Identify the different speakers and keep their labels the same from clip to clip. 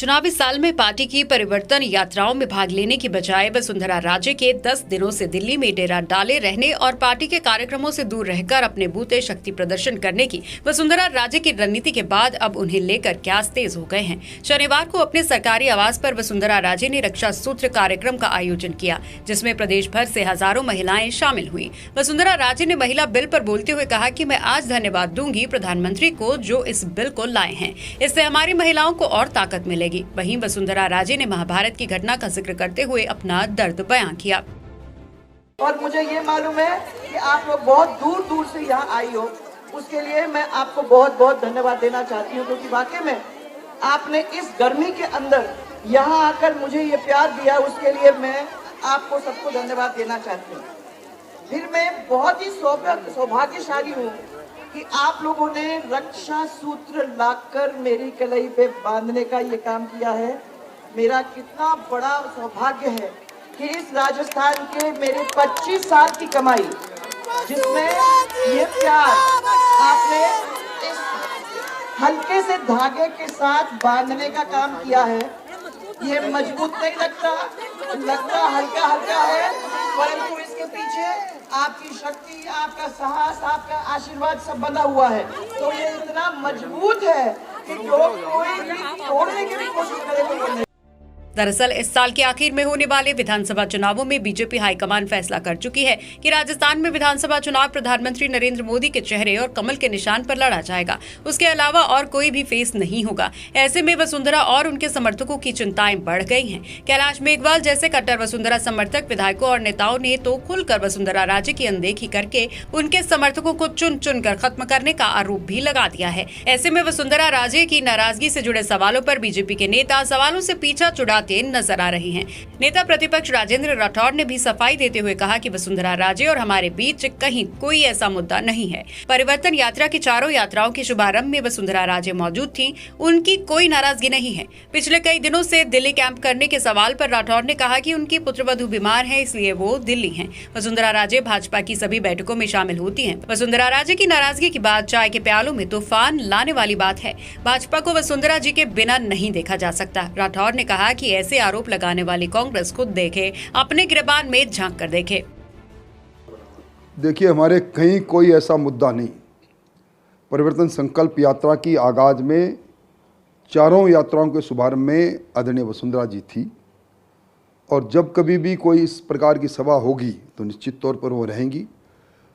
Speaker 1: चुनावी साल में पार्टी की परिवर्तन यात्राओं में भाग लेने की बजाय वसुंधरा राजे के 10 दिनों से दिल्ली में डेरा डाले रहने और पार्टी के कार्यक्रमों से दूर रहकर अपने बूते शक्ति प्रदर्शन करने की वसुंधरा राजे की रणनीति के बाद अब उन्हें लेकर क्यास तेज हो गए हैं। शनिवार को अपने सरकारी आवास पर वसुंधरा राजे ने रक्षा सूत्र कार्यक्रम का आयोजन किया, जिसमें प्रदेश भर से हजारों महिलाएं शामिल हुई। वसुंधरा राजे ने महिला बिल पर बोलते हुए कहा कि मैं आज धन्यवाद दूंगी प्रधानमंत्री को जो इस बिल को लाए हैं, इससे हमारी महिलाओं को और ताकत मिलेगी। वहीं वसुंधरा राजे ने महाभारत की घटना का जिक्र करते हुए अपना दर्द बयां किया।
Speaker 2: और मुझे ये मालूम है कि आप लोग बहुत दूर दूर से यहाँ आई हो, उसके लिए मैं आपको बहुत बहुत धन्यवाद देना चाहती हूँ, क्योंकि वाकई में आपने इस गर्मी के अंदर यहाँ आकर मुझे ये प्यार दिया, उसके लिए मैं आपको सबको धन्यवाद देना चाहती हूँ। फिर मैं बहुत ही सौभाग्यशाली हूँ कि आप लोगों ने रक्षा सूत्र लाकर मेरी कलाई पे बांधने का ये काम किया है। मेरा कितना बड़ा सौभाग्य है कि इस राजस्थान के मेरे 25 साल की कमाई, जिसमें ये प्यार आपने इस हल्के से धागे के साथ बांधने का काम किया है। ये मजबूत नहीं लगता हल्का हल्का है, परंतु इसके पीछे आपकी शक्ति, आपका साहस, आपका आशीर्वाद सब बंधा हुआ है। तो ये इतना मजबूत है कि लोग कोई भी तोड़ने की भी कोशिश करेंगे।
Speaker 1: दरअसल इस साल के आखिर में होने वाले विधानसभा चुनावों में बीजेपी हाईकमान फैसला कर चुकी है कि राजस्थान में विधानसभा चुनाव प्रधानमंत्री नरेंद्र मोदी के चेहरे और कमल के निशान पर लड़ा जाएगा। उसके अलावा और कोई भी फेस नहीं होगा। ऐसे में वसुंधरा और उनके समर्थकों की चिंताएं बढ़ गई हैं। कैलाश मेघवाल जैसे कट्टर वसुंधरा समर्थक विधायकों और नेताओं ने तो खुलकर वसुंधरा राजे की अनदेखी करके उनके समर्थकों को चुन चुन कर खत्म करने का आरोप भी लगा दिया है। ऐसे में वसुंधरा राजे की नाराजगी से जुड़े सवालों पर बीजेपी के नेता सवालों से पीछा छुड़ाते नजर आ रही हैं। नेता प्रतिपक्ष राजेंद्र राठौड़ ने भी सफाई देते हुए कहा कि वसुंधरा राजे और हमारे बीच कहीं कोई ऐसा मुद्दा नहीं है। परिवर्तन यात्रा की चारों यात्राओं के शुभारंभ में वसुंधरा राजे मौजूद थीं, उनकी कोई नाराजगी नहीं है। पिछले कई दिनों से दिल्ली कैंप करने के सवाल पर राठौड़ ने कहा कि उनकी पुत्रवधू बीमार है, इसलिए वो दिल्ली हैं। वसुंधरा राजे भाजपा की सभी बैठकों में शामिल होती हैं। वसुंधरा राजे की नाराजगी के बाद चाय के प्यालों में तूफान लाने वाली बात है। भाजपा को वसुंधरा जी के बिना नहीं देखा जा सकता। राठौड़ ने कहा कि ऐसे आरोप लगाने वाली कांग्रेस खुद देखे, अपने गिरबान में झांक कर देखे।
Speaker 3: देखिए, हमारे कहीं कोई ऐसा मुद्दा नहीं। परिवर्तन संकल्प यात्रा की आगाज में चारों यात्राओं के शुभारंभ में आदरणीय वसुंधरा जी थी, और जब कभी भी कोई इस प्रकार की सभा होगी तो निश्चित तौर पर वो रहेंगी।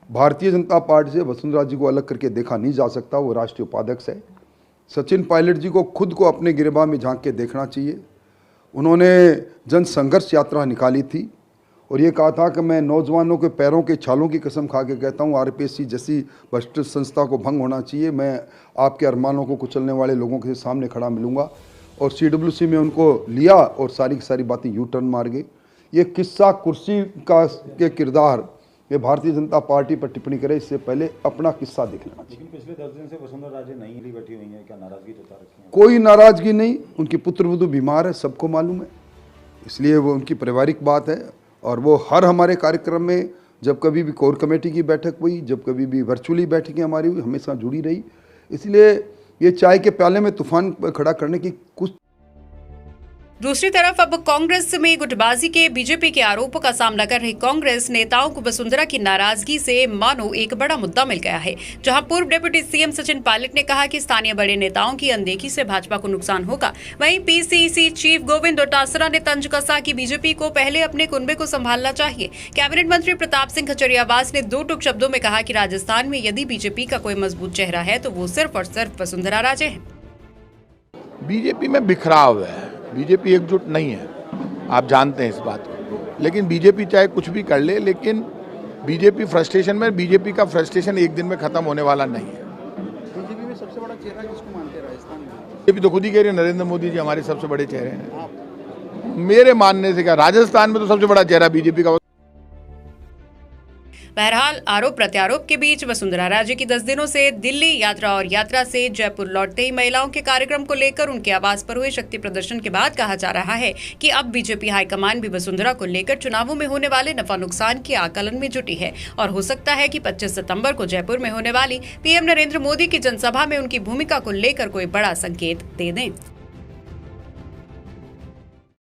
Speaker 3: भारतीय जनता पार्टी से वसुंधरा जी को अलग करके देखा नहीं जा सकता। वो राष्ट्रीय उपाध्यक्ष है। सचिन पायलट जी को खुद को अपने गिरबान में झांक के देखना चाहिए। उन्होंने जन संघर्ष यात्रा निकाली थी और ये कहा था कि मैं नौजवानों के पैरों के छालों की कसम खा के कहता हूँ, आरपीएससी जैसी भ्रष्ट संस्था को भंग होना चाहिए। मैं आपके अरमानों को कुचलने वाले लोगों के सामने खड़ा मिलूंगा। और CWC में उनको लिया और सारी की सारी बातें यू टर्न मार गई। ये किस्सा कुर्सी का के किरदार ये भारतीय जनता पार्टी पर टिप्पणी करे, इससे पहले अपना किस्सा देख लेना चाहिए।
Speaker 4: लेकिन पिछले 10 दिन से वसुंधरा राजे नहीं बैठी हुई हैं, क्या नाराजगी जता रखी है?
Speaker 3: कोई नाराजगी नहीं। उनकी पुत्रवधू बीमार है, सबको मालूम है, इसलिए वो उनकी पारिवारिक बात है। और वो हर हमारे कार्यक्रम में, जब कभी भी कोर कमेटी की बैठक हुई, जब कभी भी वर्चुअली बैठकें हमारी हुई, हमेशा जुड़ी रही। इसलिए ये चाय के प्याले में तूफान खड़ा करने की कुछ।
Speaker 1: दूसरी तरफ अब कांग्रेस में गुटबाजी के बीजेपी के आरोपों का सामना कर रही कांग्रेस नेताओं को वसुंधरा की नाराजगी से मानो एक बड़ा मुद्दा मिल गया है। जहां पूर्व डिप्टी सीएम सचिन पायलट ने कहा कि स्थानीय बड़े नेताओं की अनदेखी से भाजपा को नुकसान होगा, वहीं पीसीसी चीफ गोविंद डोटासरा ने तंज कसा कि बीजेपी को पहले अपने कुनबे को संभालना चाहिए। कैबिनेट मंत्री प्रताप सिंह खचरियावास ने दो टूक शब्दों में कहा कि राजस्थान में यदि बीजेपी का कोई मजबूत चेहरा है तो वो सिर्फ और सिर्फ वसुंधरा राजे है।
Speaker 5: बीजेपी में बिखराव है, बीजेपी एकजुट नहीं है, आप जानते हैं इस बात को। लेकिन बीजेपी चाहे कुछ भी कर ले, लेकिन बीजेपी फ्रस्ट्रेशन में, बीजेपी का फ्रस्ट्रेशन एक दिन में खत्म होने वाला नहीं है।
Speaker 6: बीजेपी में सबसे बड़ा चेहरा किसको मानते हैं राजस्थान में?
Speaker 5: बीजेपी तो खुद ही कह रही है नरेंद्र मोदी जी हमारे सबसे बड़े चेहरे हैं। मेरे मानने से क्या, राजस्थान में तो सबसे बड़ा चेहरा बीजेपी का।
Speaker 1: बहरहाल आरोप प्रत्यारोप के बीच वसुंधरा राजे की 10 दिनों से दिल्ली यात्रा और यात्रा से जयपुर लौटते ही महिलाओं के कार्यक्रम को लेकर उनके आवास पर हुए शक्ति प्रदर्शन के बाद कहा जा रहा है कि अब बीजेपी हाईकमान भी वसुंधरा को लेकर चुनावों में होने वाले नफा नुकसान के आकलन में जुटी है और हो सकता है कि 25 सितंबर को जयपुर में होने वाली पीएम नरेंद्र मोदी की जनसभा में उनकी भूमिका को लेकर कोई बड़ा संकेत दे दें।